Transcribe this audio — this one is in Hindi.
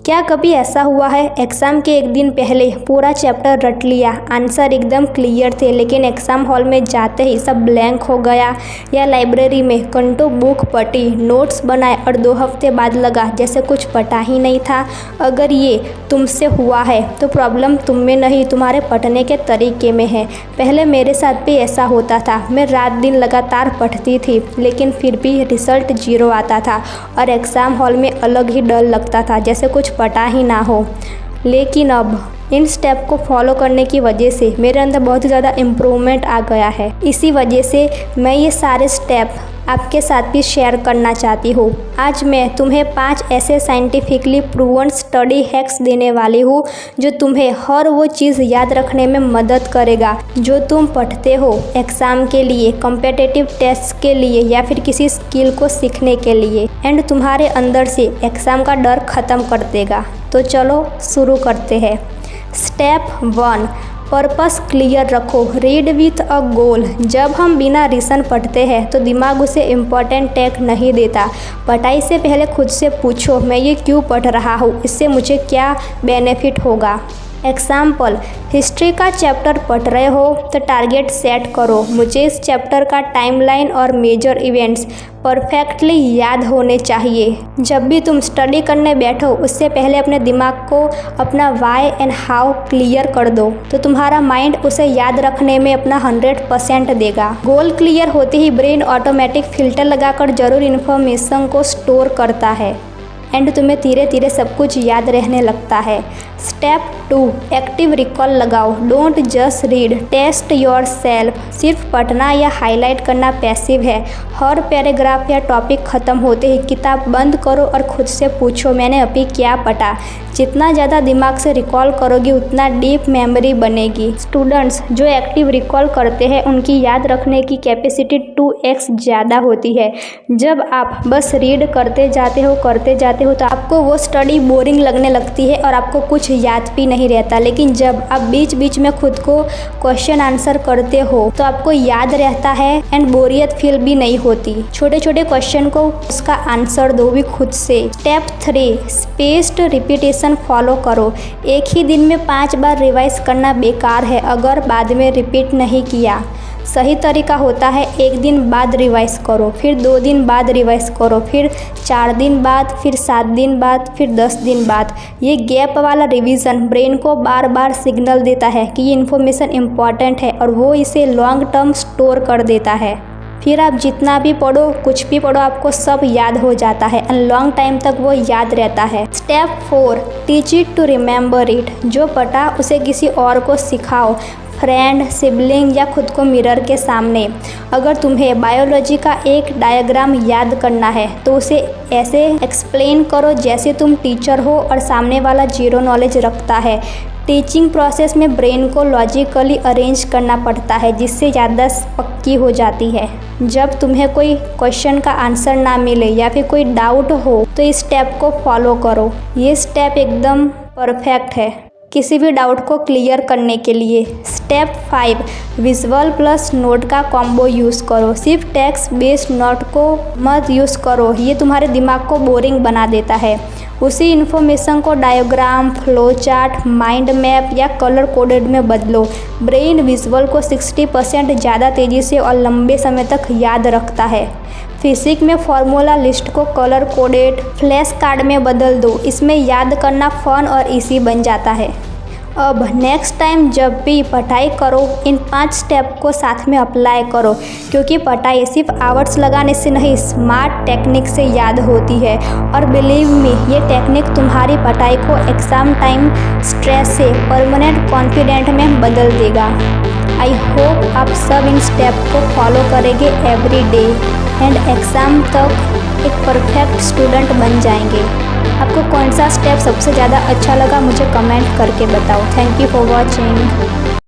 क्या कभी ऐसा हुआ है एग्ज़ाम के एक दिन पहले पूरा चैप्टर रट लिया, आंसर एकदम क्लियर थे, लेकिन एग्ज़ाम हॉल में जाते ही सब ब्लैंक हो गया? या लाइब्रेरी में घंटों बुक पढ़ी, नोट्स बनाए और 2 हफ्ते बाद लगा जैसे कुछ पढ़ा ही नहीं था? अगर ये तुमसे हुआ है तो प्रॉब्लम तुम में नहीं, तुम्हारे पढ़ने के तरीके में है। पहले मेरे साथ भी ऐसा होता था। मैं रात दिन लगातार पढ़ती थी, लेकिन फिर भी रिजल्ट 0 आता था और एग्ज़ाम हॉल में अलग ही डर लगता था, जैसे कुछ पता ही ना हो। लेकिन अब इन स्टेप को फॉलो करने की वजह से मेरे अंदर बहुत ज़्यादा इम्प्रूवमेंट आ गया है। इसी वजह से मैं ये सारे स्टेप आपके साथ भी शेयर करना चाहती हूँ। आज मैं तुम्हें 5 ऐसे साइंटिफिकली प्रूवन स्टडी हैक्स देने वाली हूँ जो तुम्हें हर वो चीज़ याद रखने में मदद करेगा जो तुम पढ़ते हो एग्ज़ाम के लिए, कॉम्पिटिटिव टेस्ट के लिए या फिर किसी स्किल को सीखने के लिए, एंड तुम्हारे अंदर से एग्ज़ाम का डर ख़त्म कर देगा। तो चलो शुरू करते हैं। स्टेप 1, पर्पस क्लियर रखो। रीड विथ अ गोल। जब हम बिना रीज़न पढ़ते हैं तो दिमाग उसे इम्पोर्टेंट टैग नहीं देता। पढ़ाई से पहले खुद से पूछो, मैं ये क्यों पढ़ रहा हूँ, इससे मुझे क्या बेनिफिट होगा। एग्जाम्पल, हिस्ट्री का चैप्टर पढ़ रहे हो तो टारगेट सेट करो, मुझे इस चैप्टर का टाइमलाइन और मेजर इवेंट्स परफेक्टली याद होने चाहिए। जब भी तुम स्टडी करने बैठो उससे पहले अपने दिमाग को अपना वाई एंड हाउ क्लियर कर दो, तो तुम्हारा माइंड उसे याद रखने में अपना 100% देगा। गोल क्लियर होते ही ब्रेन ऑटोमेटिक फिल्टर लगाकर जरूर इन्फॉर्मेशन को स्टोर करता है एंड तुम्हें धीरे धीरे सब कुछ याद रहने लगता है। स्टेप 2, एक्टिव रिकॉल लगाओ। Don't just read, test yourself. सिर्फ पढ़ना या हाईलाइट करना पैसिव है। हर पैराग्राफ या टॉपिक ख़त्म होते ही किताब बंद करो और खुद से पूछो, मैंने अभी क्या पढ़ा। जितना ज़्यादा दिमाग से रिकॉल करोगी उतना डीप मेमोरी बनेगी। स्टूडेंट्स जो एक्टिव रिकॉल करते हैं उनकी याद रखने की कैपेसिटी 2x ज़्यादा होती है। जब आप बस रीड करते जाते हो तो आपको वो स्टडी बोरिंग लगने लगती है और आपको कुछ याद भी नहीं रहता। लेकिन जब आप बीच बीच में खुद को क्वेश्चन आंसर करते हो तो आपको याद रहता है एंड बोरियत फील भी नहीं होती। छोटे छोटे क्वेश्चन को उसका आंसर दो भी खुद से। स्टेप 3, स्पेस्ड रिपीटेशन फॉलो करो। एक ही दिन में 5 बार रिवाइज करना बेकार है अगर बाद में रिपीट नहीं किया। सही तरीका होता है 1 दिन बाद रिवाइज करो, फिर 2 दिन बाद रिवाइज करो, फिर 4 दिन बाद, फिर 7 दिन बाद, फिर 10 दिन बाद। ये गैप वाला रिवीजन ब्रेन को बार बार सिग्नल देता है कि ये इन्फॉर्मेशन इम्पॉर्टेंट है और वो इसे लॉन्ग टर्म स्टोर कर देता है। फिर आप जितना भी पढ़ो, कुछ भी पढ़ो, आपको सब याद हो जाता है एंड लॉन्ग टाइम तक वो याद रहता है। Step 4, teach it to remember it. जो पढ़ा उसे किसी और को सिखाओ, फ्रेंड, सिबलिंग या खुद को मिरर के सामने। अगर तुम्हें बायोलॉजी का एक डायग्राम याद करना है तो उसे ऐसे एक्सप्लेन करो जैसे तुम टीचर हो और सामने वाला 0 नॉलेज रखता है। टीचिंग प्रोसेस में ब्रेन को लॉजिकली अरेंज करना पड़ता है जिससे याददाश्त पक्की हो जाती है। जब तुम्हें कोई क्वेश्चन का आंसर ना मिले या फिर कोई डाउट हो तो इस स्टेप को फॉलो करो। ये स्टेप एकदम परफेक्ट है किसी भी डाउट को क्लियर करने के लिए। स्टेप 5, विजुअल प्लस नोट का कॉम्बो यूज़ करो। सिर्फ टेक्स्ट बेस्ड नोट को मत यूज़ करो, ये तुम्हारे दिमाग को बोरिंग बना देता है। उसी इन्फॉर्मेशन को diagram, flow chart, mind map या कलर कोडेड में बदलो। ब्रेन विजुअल को 60% ज़्यादा तेज़ी से और लंबे समय तक याद रखता है। फिजिक्स में फॉर्मूला लिस्ट को कलर कोडेड फ्लैश कार्ड में बदल दो, इसमें याद करना फन और इजी बन जाता है। अब नेक्स्ट टाइम जब भी पढ़ाई करो इन 5 स्टेप को साथ में अप्लाई करो, क्योंकि पढ़ाई सिर्फ आवर्स लगाने से नहीं, स्मार्ट टेक्निक से याद होती है। और बिलीव मी, ये टेक्निक तुम्हारी पढ़ाई को एग्ज़ाम टाइम स्ट्रेस से परमानेंट कॉन्फिडेंट में बदल देगा। आई होप आप सब इन स्टेप को फॉलो करेंगे एवरी डे एंड एग्ज़ाम तक एक परफेक्ट स्टूडेंट बन जाएंगे। आपको कौन सा स्टेप सबसे ज़्यादा अच्छा लगा मुझे कमेंट करके बताओ। Thank you for watching.